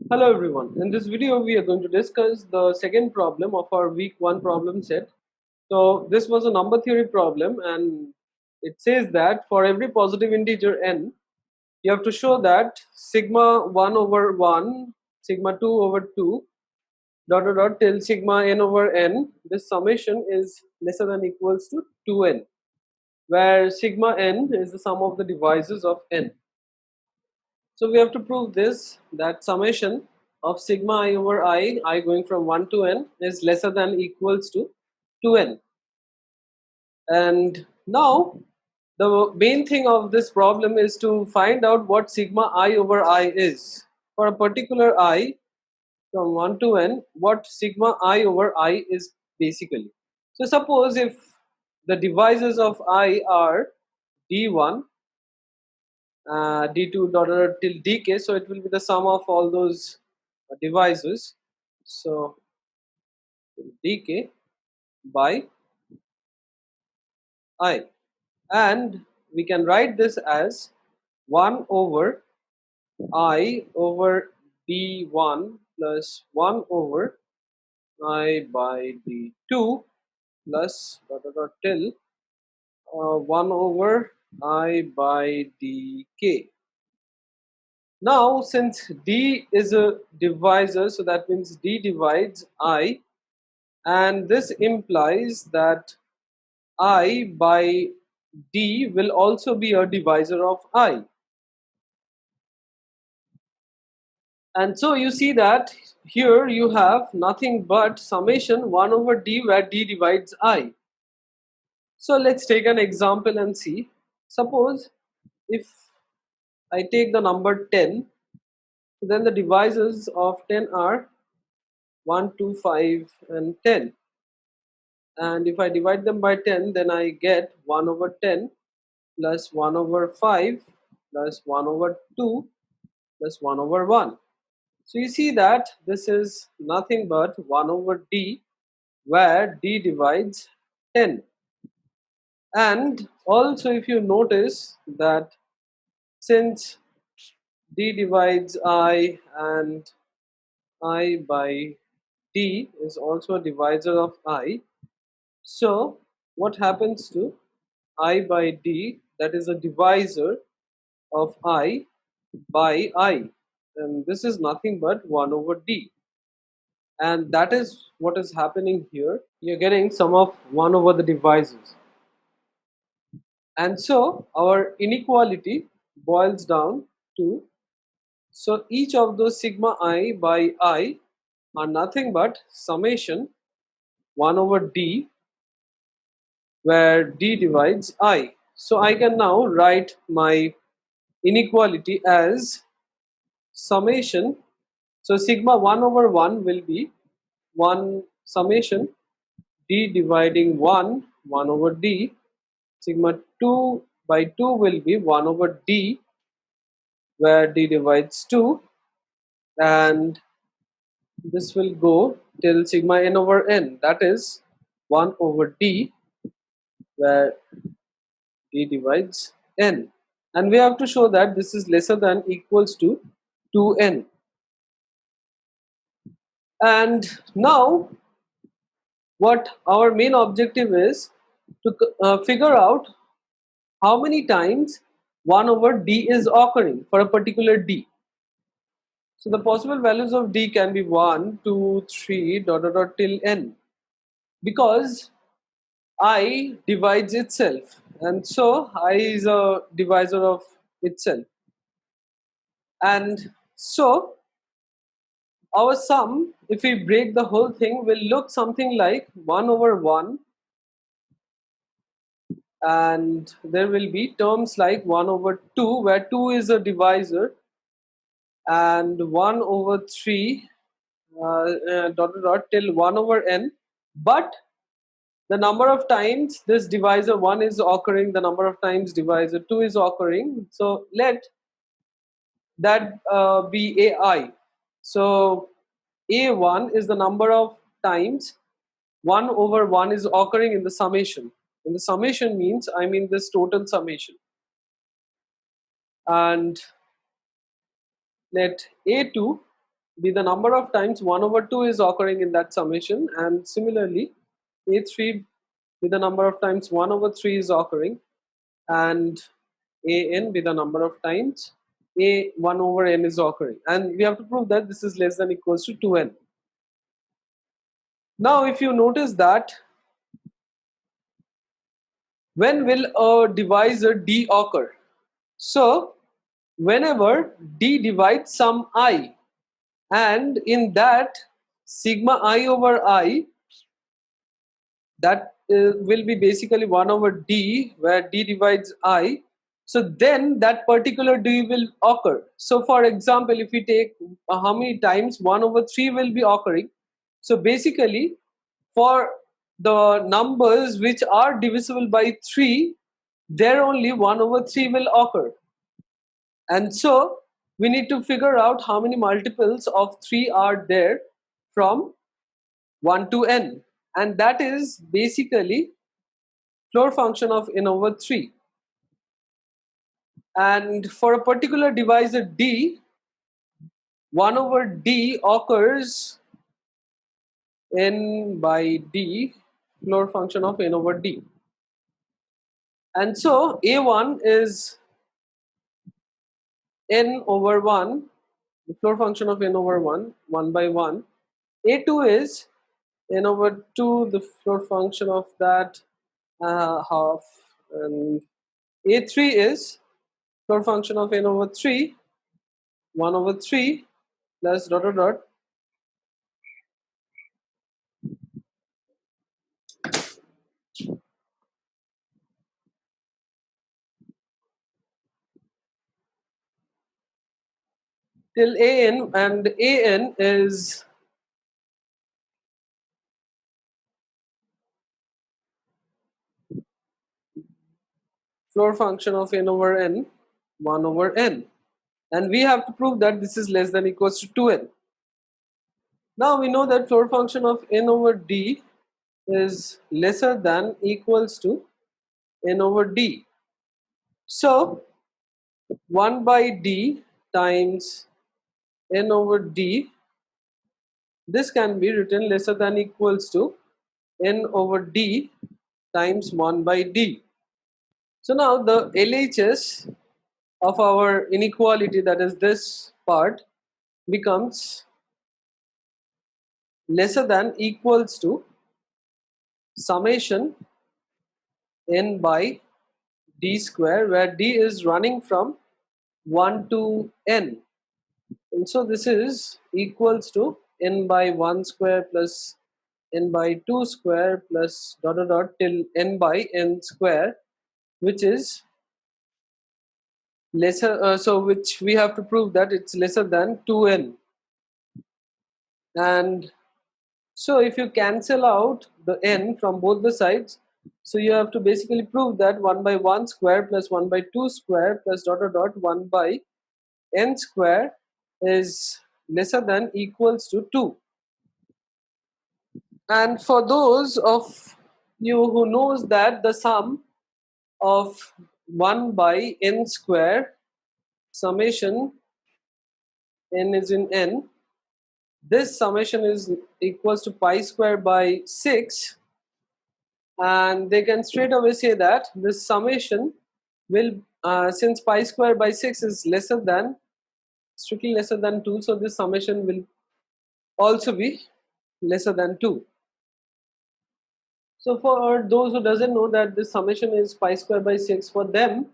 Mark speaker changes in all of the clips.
Speaker 1: Hello everyone. In this video we are going to discuss the second problem of our week 1 problem set. So this was a number theory problem and it says that for every positive integer n you have to show that sigma 1 over 1, sigma 2 over 2 dot dot dot till sigma n over n, this summation is lesser than equals to 2n, where sigma n is the sum of the divisors of n. So we have to prove this, that summation of sigma I over I going from 1 to n is lesser than equals to 2n. And now the main thing of this problem is to find out what sigma I over I is. For a particular I from 1 to n, what sigma I over I is basically. So suppose if the divisors of I are d1, d2 dot dot till dk, so it will be the sum of all those divisors, so dk by I, and we can write this as 1 over I over d1 plus 1 over I by d2 plus dot dot dot till 1 over I by dk. Now since d is a divisor, so that means d divides I, and this implies that I by d will also be a divisor of I. And so you see that here you have nothing but summation 1 over d, where d divides I. So let's take an example and see. Suppose if I take the number 10, then the divisors of 10 are 1, 2, 5 and 10. And if I divide them by 10, then I get 1 over 10 plus 1 over 5 plus 1 over 2 plus 1 over 1. So you see that this is nothing but 1 over d, where d divides 10. And also if you notice that since d divides I and I by d is also a divisor of I, so what happens to I by d, that is a divisor of I by I, and this is nothing but 1 over d, and that is what is happening here. You're getting sum of 1 over the divisors, and so our inequality boils down to, so each of those sigma I by I are nothing but summation 1 over d, where d divides I. So I can now write my inequality as summation, so sigma 1 over 1 will be 1 summation d dividing 1 over d, sigma 2 by 2 will be 1 over d, where d divides 2, and this will go till sigma n over n, that is 1 over d, where d divides n, and we have to show that this is lesser than equals to 2n. And now what our main objective is to figure out how many times 1 over d is occurring for a particular d. So the possible values of d can be 1, 2, 3 dot dot dot till n, because I divides itself, and so I is a divisor of itself, and so our sum, if we break the whole thing, will look something like 1 over 1, and there will be terms like 1 over 2, where 2 is a divisor, and 1 over 3 dot dot dot till 1 over n, but the number of times this divisor 1 is occurring, the number of times divisor 2 is occurring, so let that be ai. So a1 is the number of times 1 over 1 is occurring in the summation. In the summation means I mean this total summation, and let a2 be the number of times 1 over 2 is occurring in that summation, and similarly A3 be the number of times 1 over 3 is occurring, and an be the number of times a 1 over n is occurring, and we have to prove that this is less than equals to 2n. Now if you notice that, when will a divisor d occur? So whenever d divides some I, and in that sigma I over I, that will be basically 1 over d, where d divides I, so then that particular d will occur. So for example, if we take how many times 1 over 3 will be occurring, so basically for the numbers which are divisible by 3, there only 1 over 3 will occur. And so we need to figure out how many multiples of 3 are there from 1 to n, and that is basically floor function of n over 3. And for a particular divisor d, 1 over d occurs n by d, floor function of n over d. And so a1 is n over 1, the floor function of n over 1, 1 by 1. A2 is n over 2, the floor function of that, half. And a3 is floor function of n over 3, 1 over 3 plus dot dot dot till an, and an is floor function of n over n, 1 over n, and we have to prove that this is less than equals to 2n. Now we know that floor function of n over d is lesser than equals to n over d. So 1 by d times n over d, this can be written lesser than equals to n over d times 1 by d. So now the LHS of our inequality, that is this part, becomes lesser than equals to summation n by d square, where d is running from 1 to n, and so this is equals to n by 1 square plus n by 2 square plus dot dot dot till n by n square, which is lesser, so which we have to prove that it's lesser than 2n. And so if you cancel out the n from both the sides, so you have to basically prove that 1 by 1 square plus 1 by 2 square plus dot dot dot 1 by n square is lesser than equals to 2. And for those of you who knows that the sum of 1 by n square, summation n is in n, this summation is equals to pi square by 6, and they can straight away say that this summation will, since pi square by 6 is lesser than, strictly lesser than 2, so this summation will also be lesser than 2. So for those who doesn't know that this summation is pi square by 6, for them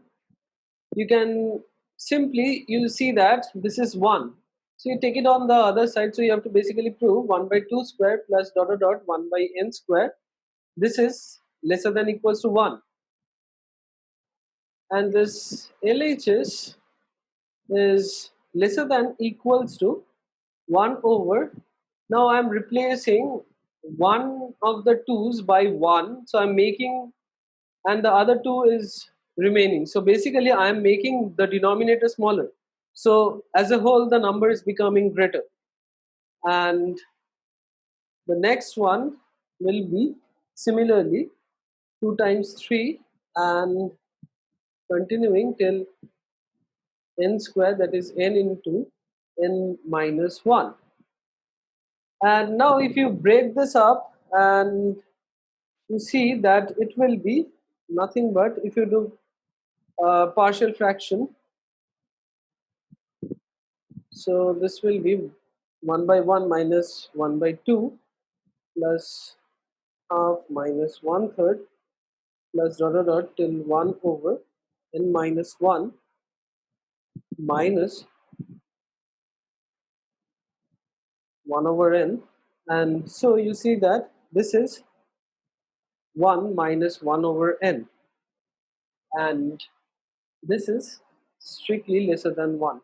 Speaker 1: you can simply, you see that this is 1, so you take it on the other side, so you have to basically prove 1 by 2 square plus dot dot dot 1 by n square, this is lesser than equals to 1, and this LHS is lesser than equals to 1 over, now I am replacing one of the 2's by 1, so I am making, and the other 2 is remaining, so basically I am making the denominator smaller, so as a whole the number is becoming greater. And the next one will be similarly 2 times 3 and continuing till n square, that is n into n minus 1. And now if you break this up and you see that it will be nothing but, if you do partial fraction, so this will be 1 by 1 minus 1 by 2 plus half minus 1/3 plus dot dot dot till 1 over n minus 1 minus 1 over n. And so you see that this is 1 minus 1 over n, and this is strictly lesser than 1.